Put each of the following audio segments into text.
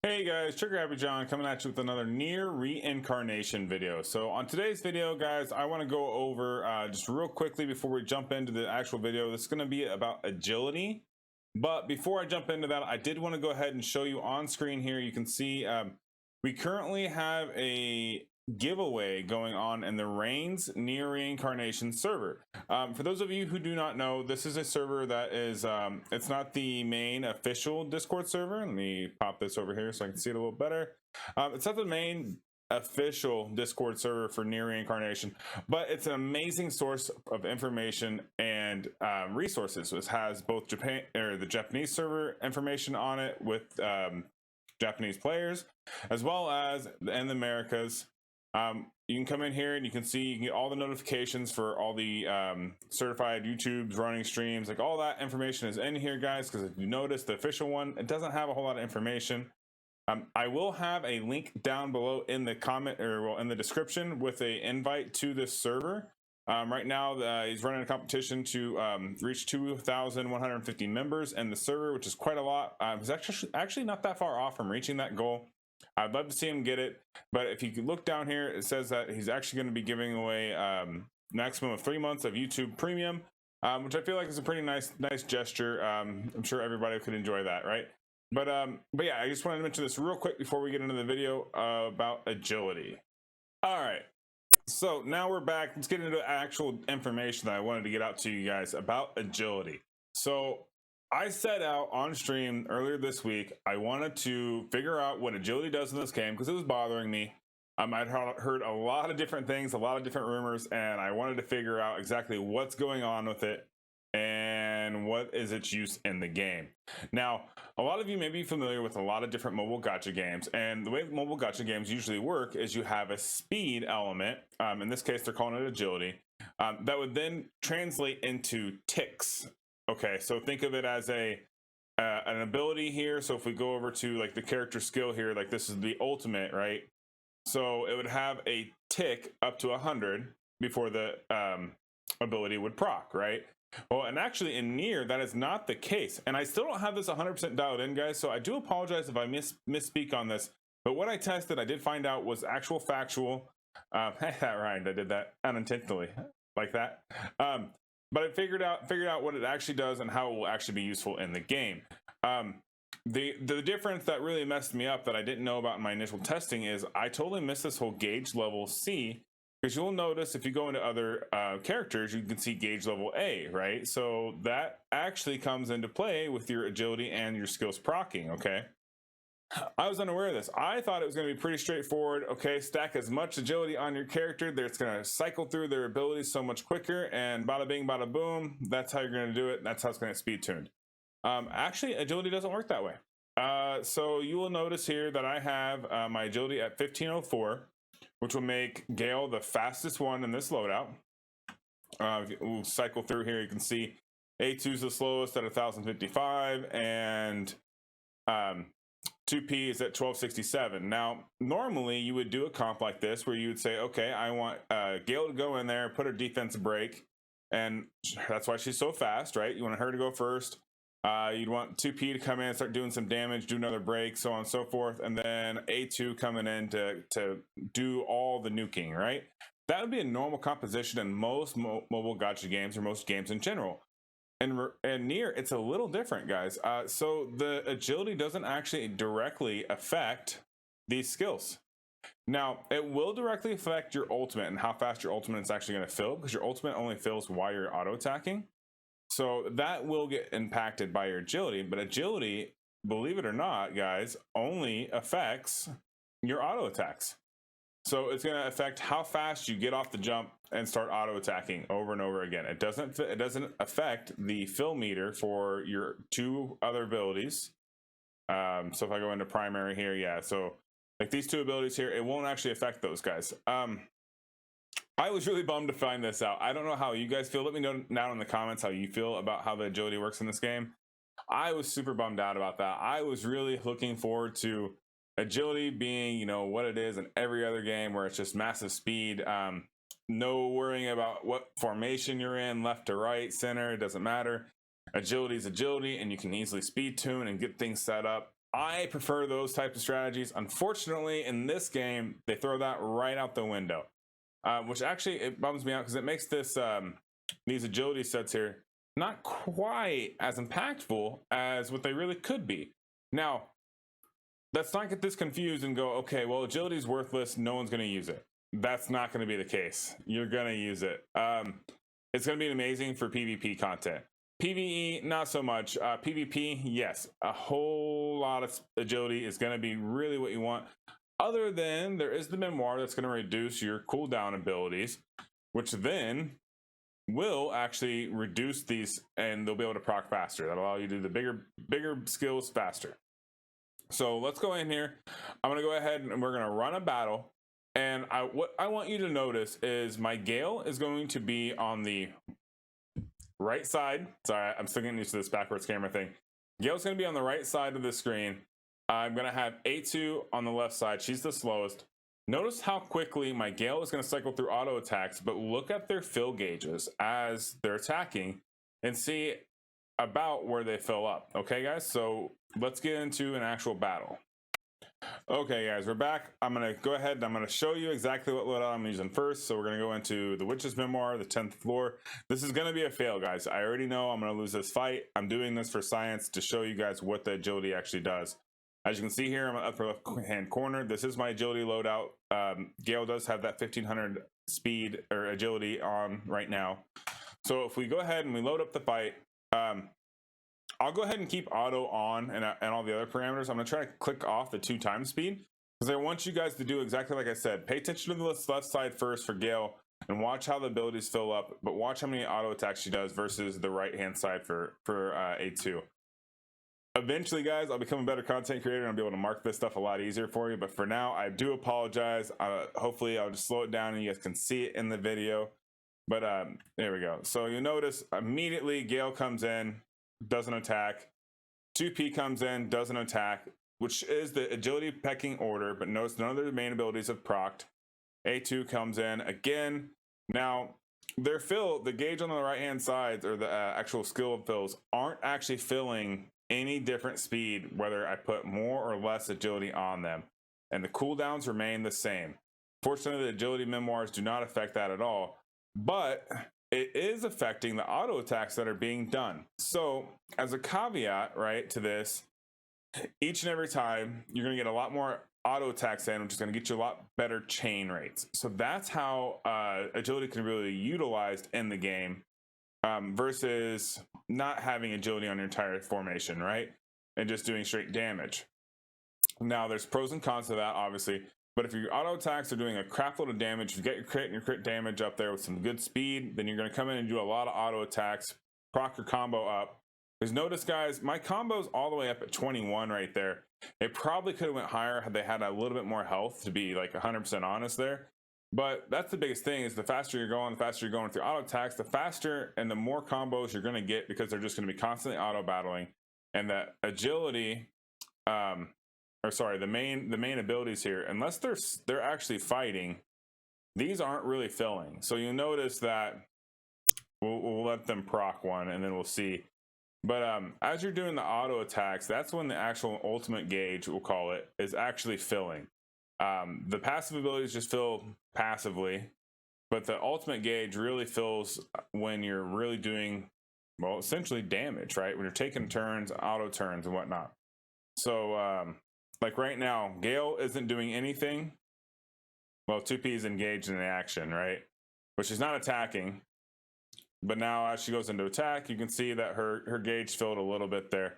Hey guys, TriggerhappyJon coming at you with another Nier Reincarnation video. So on today's video, guys, I want to go over just real quickly before we jump into the actual video. This is going to be about agility. But before I jump into that, I did want to go ahead and show you on screen here. You can see we currently have a giveaway going on in the Reins Nier Reincarnation server. For those of you who do not know, this is a server that is it's not the main official Discord server. Let me pop this over here so I can see it a little better. It's not the main official Discord server for Nier Reincarnation, but it's an amazing source of information and resources. So it has both Japan or the Japanese server information on it with Japanese players, as well as in the Americas. You can come in here and you can see, you can get all the notifications for all the certified YouTubes running streams, like all that information is in here, guys. Because if you notice, the official one, it doesn't have a whole lot of information. I will have a link down below in the comment, or well, in the description, with a invite to this server. Right now, he's running a competition to reach 2,150 members in the server, which is quite a lot. He's actually not that far off from reaching that goal. I'd love to see him get it, but if you could look down here, it says that he's actually going to be giving away maximum of 3 months of YouTube Premium, which I feel like is a pretty nice gesture. I'm sure everybody could enjoy that, right? But yeah, I just wanted to mention this real quick before we get into the video about agility. All right, so now we're back. Let's get into the actual information that I wanted to get out to you guys about agility. So I set out on stream earlier this week. I wanted to figure out what agility does in this game because it was bothering me. I'd heard a lot of different things, a lot of different rumors, and I wanted to figure out exactly what's going on with it and what is its use in the game. Now, a lot of you may be familiar with a lot of different mobile gacha games, and the way mobile gacha games usually work is you have a speed element. In this case, they're calling it agility. That would then translate into ticks. Okay, so think of it as an ability here. So if we go over to like the character skill here, like this is the ultimate, right? So it would have a tick up to 100 before the ability would proc, right? Well, and actually in Nier, that is not the case. And I still don't have this 100% dialed in, guys. So I do apologize if I misspeak on this. But what I tested, I did find out was actual factual. That rhymed. I did that unintentionally, like that. But I figured out what it actually does and how it will actually be useful in the game. The difference that really messed me up that I didn't know about in my initial testing is I totally missed this whole gauge level C, because you'll notice if you go into other characters, you can see gauge level A, right? So that actually comes into play with your agility and your skills proccing, okay? I was unaware of this. I thought it was going to be pretty straightforward. Okay, stack as much agility on your character that it's going to cycle through their abilities so much quicker, and bada bing, bada boom. That's how you're going to do it. That's how it's going to speed tuned. Actually, agility doesn't work that way. So you will notice here that I have my agility at 1504, which will make Gale the fastest one in this loadout. We'll cycle through here. You can see A2 is the slowest at 1055, and 2P is at 1267. Now, normally you would do a comp like this where you would say, okay, I want Gale to go in there, put her defense break, and that's why she's so fast, right? You want her to go first. You'd want 2P to come in and start doing some damage, do another break, so on and so forth, and then A2 coming in to do all the nuking, right? That would be a normal composition in most mobile gacha games, or most games in general. And Nier, it's a little different, guys. So the agility doesn't actually directly affect these skills. Now, it will directly affect your ultimate and how fast your ultimate is actually going to fill, because your ultimate only fills while you're auto attacking. So that will get impacted by your agility, but agility, believe it or not, guys, only affects your auto attacks. So it's going to affect how fast you get off the jump and start auto attacking over and over again. It doesn't affect the fill meter for your two other abilities. So if I go into primary here, yeah, so like these two abilities here, it won't actually affect those guys. I was really bummed to find this out. I don't know how you guys feel. Let me know down in the comments how you feel about how the agility works in this game. I was super bummed out about that. I was really looking forward to agility being, you know, what it is in every other game, where it's just massive speed. No worrying about what formation you're in, left to right, center, it doesn't matter. Agility is agility, and you can easily speed tune and get things set up. I prefer those types of strategies. Unfortunately, in this game, they throw that right out the window, which actually it bums me out because it makes this these agility sets here not quite as impactful as what they really could be. Now, let's not get this confused and go, okay, well, agility is worthless. No one's going to use it. That's not going to be the case. You're going to use it. It's going to be amazing for PvP content. PvE, not so much. PvP, yes, a whole lot of agility is going to be really what you want. Other than there is the memoir that's going to reduce your cooldown abilities, which then will actually reduce these, and they'll be able to proc faster. That'll allow you to do the bigger skills faster. So let's go in here. I'm going to go ahead and we're going to run a battle. And what I want you to notice is my Gale is going to be on the right side. Sorry, I'm still getting used to this backwards camera thing. Gale's going to be on the right side of the screen. I'm going to have A2 on the left side. She's the slowest. Notice how quickly my Gale is going to cycle through auto attacks, but look at their fill gauges as they're attacking and see about where they fill up. Okay, guys, so let's get into an actual battle. Okay, guys, we're back. I'm going to go ahead and I'm going to show you exactly what loadout I'm using first. So we're going to go into the Witch's Memoir, the 10th floor. This is going to be a fail, guys. I already know I'm going to lose this fight. I'm doing this for science to show you guys what the agility actually does. As you can see here, I'm in the upper left hand corner. This is my agility loadout. Gale does have that 1500 speed or agility on right now. So if we go ahead and we load up the fight, I'll go ahead and keep auto on and all the other parameters. I'm going to try to click off the 2x speed because I want you guys to do exactly like I said. Pay attention to the left side first for Gale and watch how the abilities fill up, but watch how many auto attacks she does versus the right hand side for A2. Eventually, guys, I'll become a better content creator and I'll be able to mark this stuff a lot easier for you. But for now, I do apologize. Hopefully, I'll just slow it down and you guys can see it in the video. But there we go. So you notice immediately Gale comes in, doesn't attack. 2P comes in, doesn't attack, which is the agility pecking order. But notice none of their main abilities have procced. A2 comes in again. Now, their fill, the gauge on the right-hand side, or the actual skill fills, aren't actually filling any different speed, whether I put more or less agility on them, and the cooldowns remain the same. Fortunately, the agility memoirs do not affect that at all, but it is affecting the auto attacks that are being done. So as a caveat, right, to this, each and every time you're going to get a lot more auto attacks in, which is going to get you a lot better chain rates. So that's how agility can really be utilized in the game. Versus not having agility on your entire formation, right? And just doing straight damage. Now, there's pros and cons to that, obviously. But if your auto attacks are doing a crap load of damage, you get your crit and your crit damage up there with some good speed, then you're going to come in and do a lot of auto attacks, proc your combo up. Because notice, guys, my combo's all the way up at 21 right there. It probably could have went higher had they had a little bit more health, to be like 100% honest there. But that's the biggest thing, is the faster you're going with your auto attacks, the faster and the more combos you're going to get, because they're just going to be constantly auto battling. And that agility, the main abilities here, unless they're actually fighting, these aren't really filling. So you notice that we'll let them proc one and then we'll see. But as you're doing the auto attacks, that's when the actual ultimate gauge, we'll call it, is actually filling. The passive abilities just fill passively, but the ultimate gauge really fills when you're really doing, well, essentially damage, right? When you're taking turns, auto turns and whatnot. So like right now, Gale isn't doing anything. Well, 2P is engaged in the action, right? But she's not attacking. But now as she goes into attack, you can see that her gauge filled a little bit there.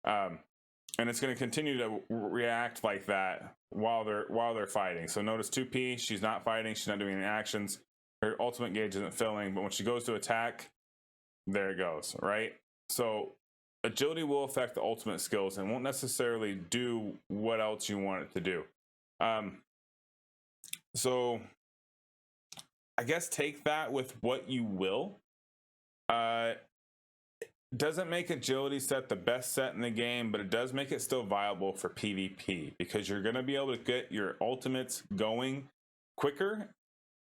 And it's going to continue to react like that while they're fighting. So notice 2P, she's not fighting, she's not doing any actions. Her ultimate gauge isn't filling, but when she goes to attack, there it goes, right? So agility will affect the ultimate skills and won't necessarily do what else you want it to do. So I guess take that with what you will. Doesn't make agility set the best set in the game, but it does make it still viable for PvP, because you're going to be able to get your ultimates going quicker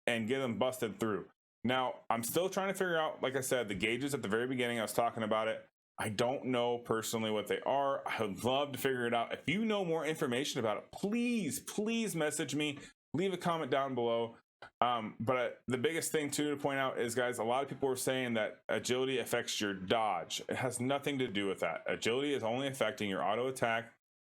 and get them busted through. Now, I'm still trying to figure out, like I said, the gauges at the very beginning. I was talking about it. I don't know personally what they are. I would love to figure it out. If you know more information about it, please message me, leave a comment down below. But the biggest thing too to point out is, guys, a lot of people are saying that agility affects your dodge. It has nothing to do with that. Agility is only affecting your auto attack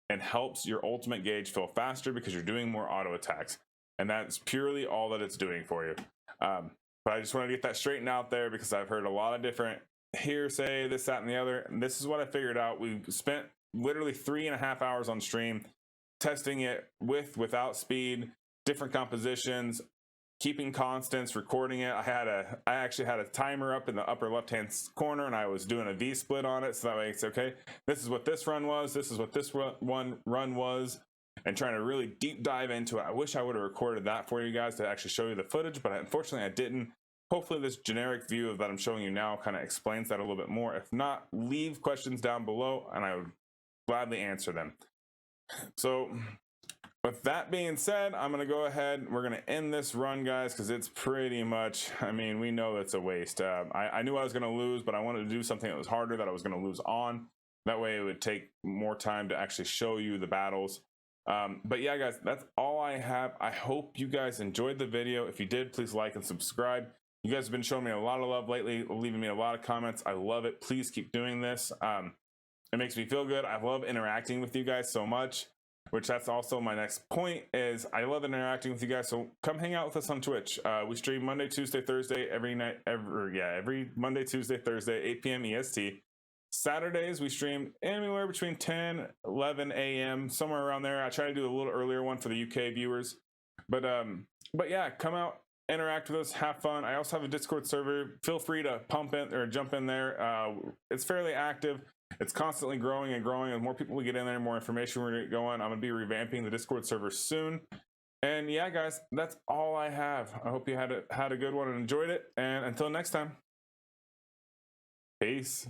and helps your ultimate gauge feel faster because you're doing more auto attacks, and that's purely all that it's doing for you. But I just want to get that straightened out there because I've heard a lot of different hearsay, this, that, and the other, and this is what I figured out. We spent literally 3.5 hours on stream testing it without speed, different compositions, keeping constants, recording it. I actually had a timer up in the upper left hand corner, and I was doing a V split on it, so that way it's okay, this is what this run was, this is what this run was, and trying to really deep dive into it. I wish I would have recorded that for you guys to actually show you the footage, but unfortunately I didn't. Hopefully this generic view that I'm showing you now kind of explains that a little bit more. If not, leave questions down below and I would gladly answer them. So with that being said, I'm going to go ahead. We're going to end this run, guys, because it's pretty much, I mean, we know it's a waste. I knew I was going to lose, but I wanted to do something that was harder, that I was going to lose on. That way it would take more time to actually show you the battles. But yeah, guys, that's all I have. I hope you guys enjoyed the video. If you did, please like and subscribe. You guys have been showing me a lot of love lately, leaving me a lot of comments. I love it. Please keep doing this. It makes me feel good. I love interacting with you guys so much, which that's also my next point is I love interacting with you guys. So come hang out with us on Twitch. We stream Monday, Tuesday, Thursday, every Monday, Tuesday, Thursday, 8 p.m. EST. Saturdays we stream anywhere between 10, 11 a.m. somewhere around there. I try to do a little earlier one for the UK viewers, but yeah, come out, interact with us, have fun. I also have a Discord server. Feel free to pump in or jump in there. It's fairly active. It's constantly growing and growing. As more people we get in there, more information we're gonna get going. I'm gonna be revamping the Discord server soon. And yeah, guys, that's all I have. I hope you had a good one and enjoyed it. And until next time, peace.